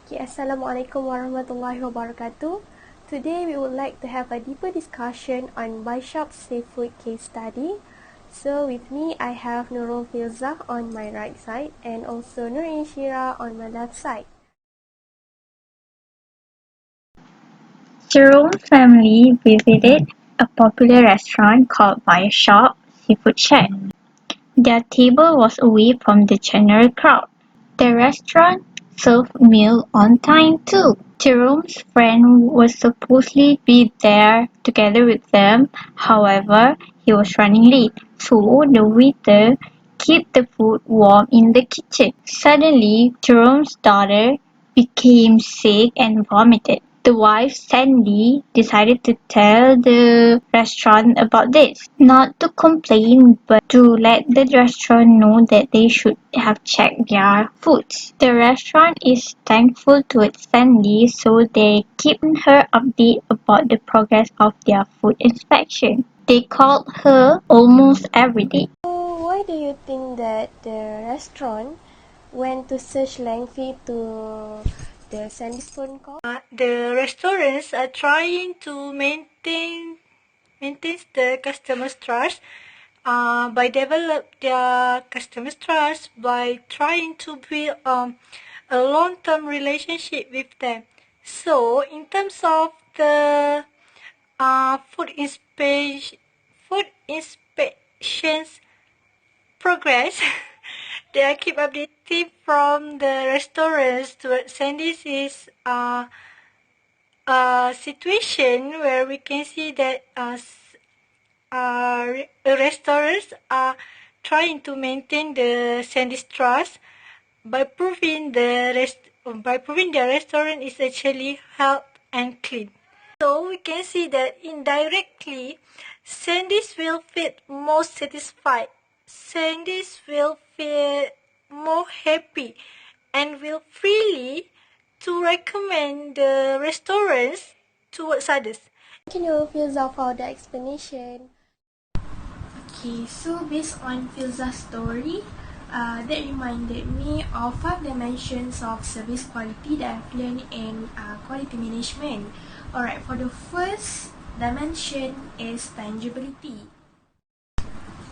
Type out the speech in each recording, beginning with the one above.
Okay, Assalamualaikum warahmatullahi wabarakatuh. Today we would like to have a deeper discussion on Bishop Seafood case study. So with me I have Nurul Filzah on my right side and also Nur Inshira on my left side. Jerome's family visited a popular restaurant called Bishop Seafood Shack. Their table was away from the general crowd. The restaurant served meals on time too. Jerome's friend was supposedly be there together with them, however, he was running late, so the waiter kept the food warm in the kitchen. Suddenly, Jerome's daughter became sick and vomited. The wife, Sandy, decided to tell the restaurant about this. Not to complain, but to let the restaurant know that they should have checked their foods. The restaurant is thankful towards Sandy, so they keep her updated about the progress of their food inspection. They called her almost every day. So why do you think that the restaurant went to such lengthy to the Sandy's phone call? The restaurants are trying to maintain the customers' trust by develop their customers' trust by trying to build a long-term relationship with them. So, in terms of the food inspections progress, they keep updating from the restaurants to Sandy's is a situation where we can see that restaurants are trying to maintain the Sandy's trust by proving their restaurant is actually health and clean. So we can see that indirectly, Sandy's will feel more satisfied. Sandy's will feel more happy and will freely to recommend the restaurants towards others. Thank you, Nurul Filzah, for the explanation. Okay, so based on Filzah's story, that reminded me of 5 dimensions of service quality that I've learned in quality management. Alright, for the first dimension is tangibility.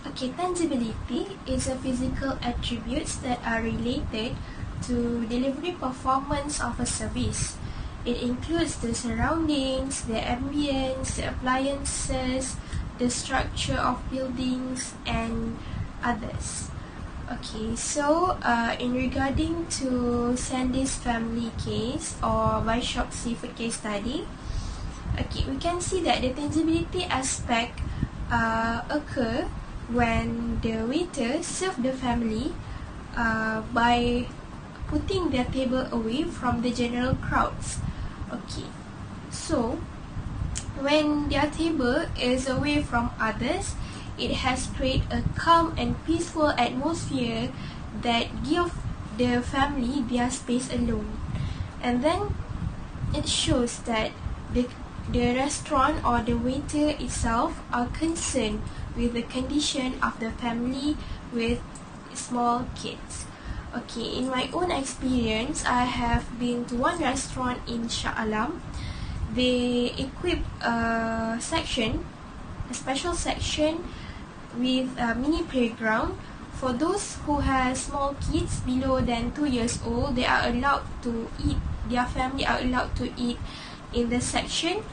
Okay, tangibility is a physical attributes that are related to delivery performance of a service. It includes the surroundings, the ambience, the appliances, the structure of buildings, and others. Okay, so in regarding to Sandy's family case or Bishop Seafood case study, okay, we can see that the tangibility aspect occur when the waiter serve the family by putting their table away from the general crowds. Okay, so when their table is away from others, it has created a calm and peaceful atmosphere that give the family their space alone. And then it shows that the restaurant or the waiter itself are concerned with the condition of the family with small kids. Okay, in my own experience, I have been to one restaurant in Shah Alam. They equip a special section with a mini playground. For those who have small kids below than 2 years old, they are allowed to eat. Their family are allowed to eat in the section.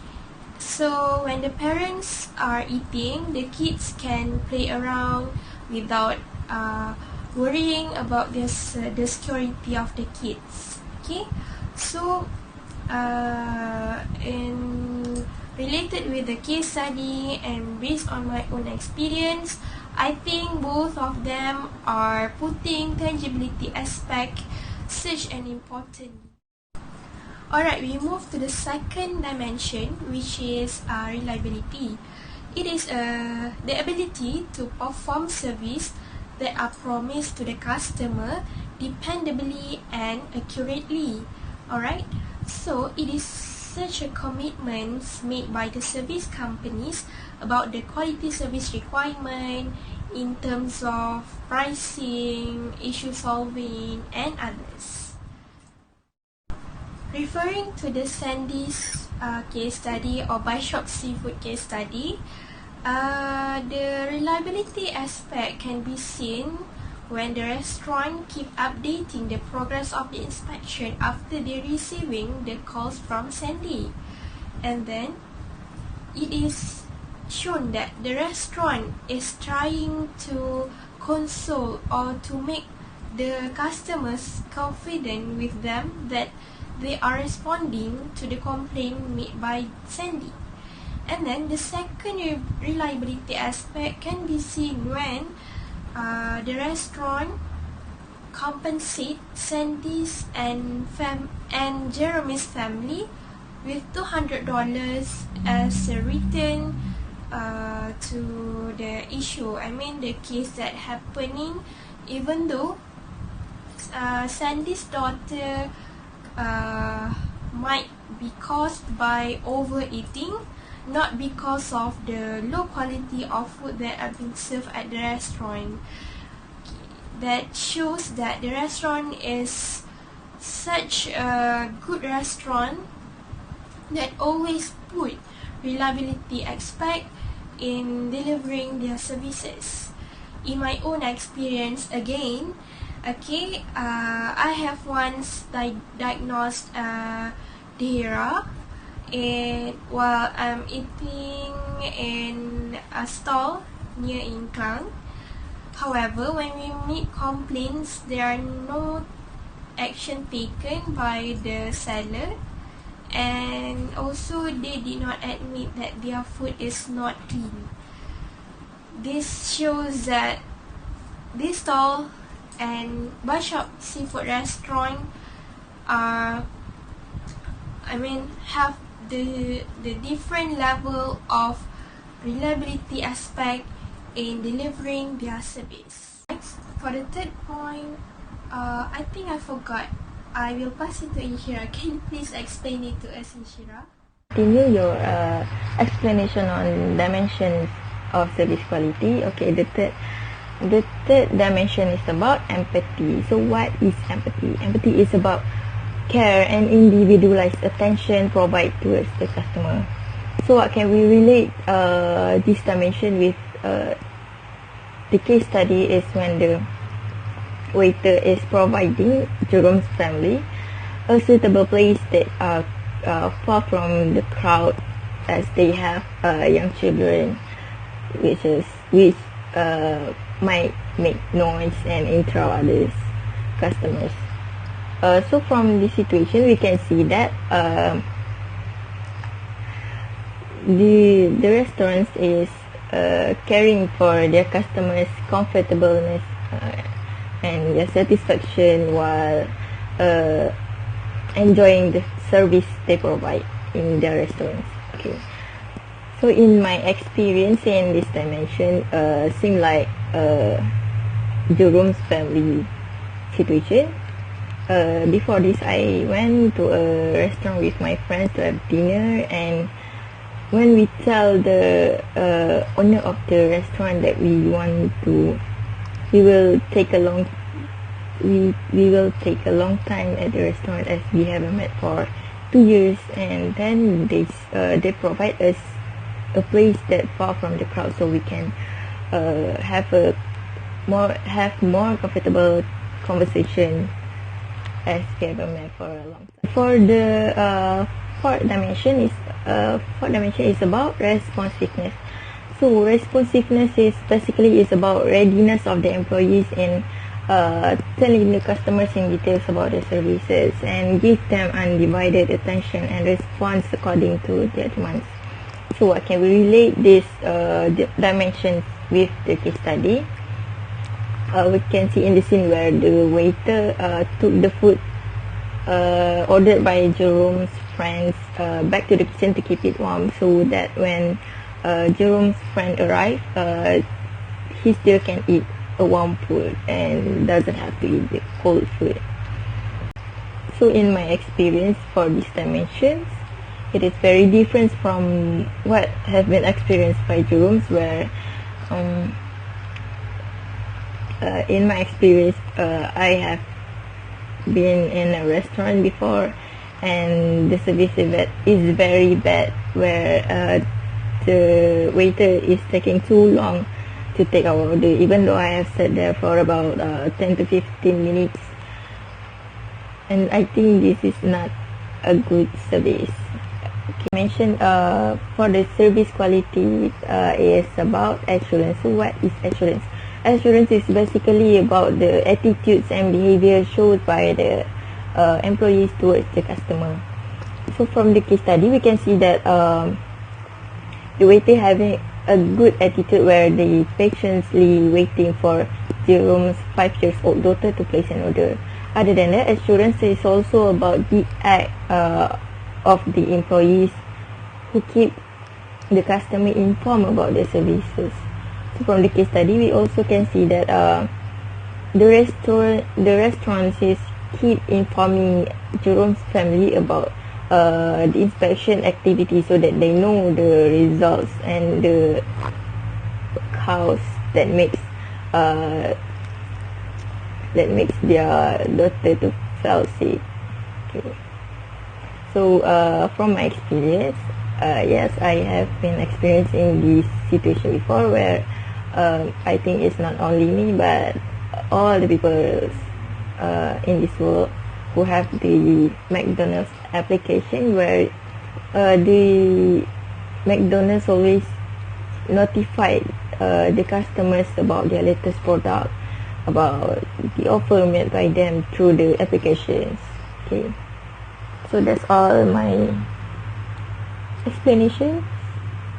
So when the parents are eating, the kids can play around without worrying about the security of the kids. Okay, so in related with the case study and based on my own experience, I think both of them are putting tangibility aspect such an important. Alright, we move to the second dimension, which is reliability. It is the ability to perform service that are promised to the customer dependably and accurately. Alright, so it is such a commitment made by the service companies about the quality service requirement in terms of pricing, issue solving, and others. Referring to the Sandy's case study or Bishop Seafood case study, the reliability aspect can be seen when the restaurant keep updating the progress of the inspection after they receiving the calls from Sandy. And then it is shown that the restaurant is trying to console or to make the customers confident with them that they are responding to the complaint made by Sandy. And then the second reliability aspect can be seen when the restaurant compensate Sandy's and Jeremy's family with $200 as a return to the issue. I mean the case that happening, even though Sandy's daughter might be caused by overeating, not because of the low quality of food that are being served at the restaurant. That shows that the restaurant is such a good restaurant that always put reliability aspect in delivering their services. In my own experience again, I have once diagnosed DHERA while I'm eating in a stall near Inklang. However, when we meet complaints, there are no action taken by the seller, and also they did not admit that their food is not clean. This shows that this stall and Bishop Seafood restaurant have the different level of reliability aspect in delivering their service. Next, for the third point, I think I forgot. I will pass it to Inshira. Can you please explain it to us, Inshira? Continue your explanation on dimensions of service quality. Okay, the third dimension is about empathy. So what is empathy? Empathy is about care and individualized attention provided towards the customer. So what can we relate this dimension with the case study is when the waiter is providing Jerome's family a suitable place that are far from the crowd, as they have young children which might make noise and interrupt others customers. So from this situation we can see that the restaurants is caring for their customers' comfortableness and their satisfaction while enjoying the service they provide in their restaurants. Okay. So in my experience in this dimension, seem like Jerome's family situation. Before this, I went to a restaurant with my friends to have dinner, and when we tell the owner of the restaurant that we will take a long time at the restaurant, as we haven't met for 2 years, and then they provide us a place that far from the crowd, so we can have more comfortable conversation, as we haven't met for a long time. For the fourth dimension is about responsiveness. So responsiveness is basically about readiness of the employees in telling the customers in details about the services and give them undivided attention and response according to their demands. So what can we relate this dimensions with the case study? We can see in the scene where the waiter took the food ordered by Jerome's friends back to the kitchen to keep it warm, so that when Jerome's friend arrived, he still can eat a warm food and doesn't have to eat the cold food. So in my experience for these dimensions, it is very different from what has been experienced by Jerome's, where in my experience, I have been in a restaurant before, and the service is very bad, where the waiter is taking too long to take our order, even though I have sat there for about 10 to 15 minutes. And I think this is not a good service. Okay, mentioned for the service quality is about assurance. So what is assurance? Assurance is basically about the attitudes and behavior showed by the employees towards the customer. So from the case study, we can see that the waiter having a good attitude, where they patiently waiting for Jerome's 5-year-old daughter to place an order. Other than that, assurance is also about the act of the employees who keep the customer informed about their services. So from the case study, we also can see that the restaurants keep informing Jerome's family about the inspection activity, so that they know the results and the cause that makes their daughter to fall sick. Okay. So from my experience, yes, I have been experiencing this situation before, where I think it's not only me, but all the people in this world who have the McDonald's application, where the McDonald's always notified the customers about their latest product, about the offer made by them through the applications. Okay, so that's all my explanation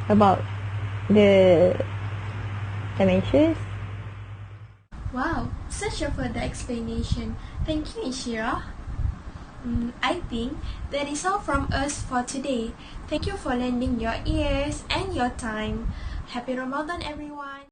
about the dimensions. Wow, such a further explanation. Thank you, Inshira. I think that is all from us for today. Thank you for lending your ears and your time. Happy Ramadan, everyone.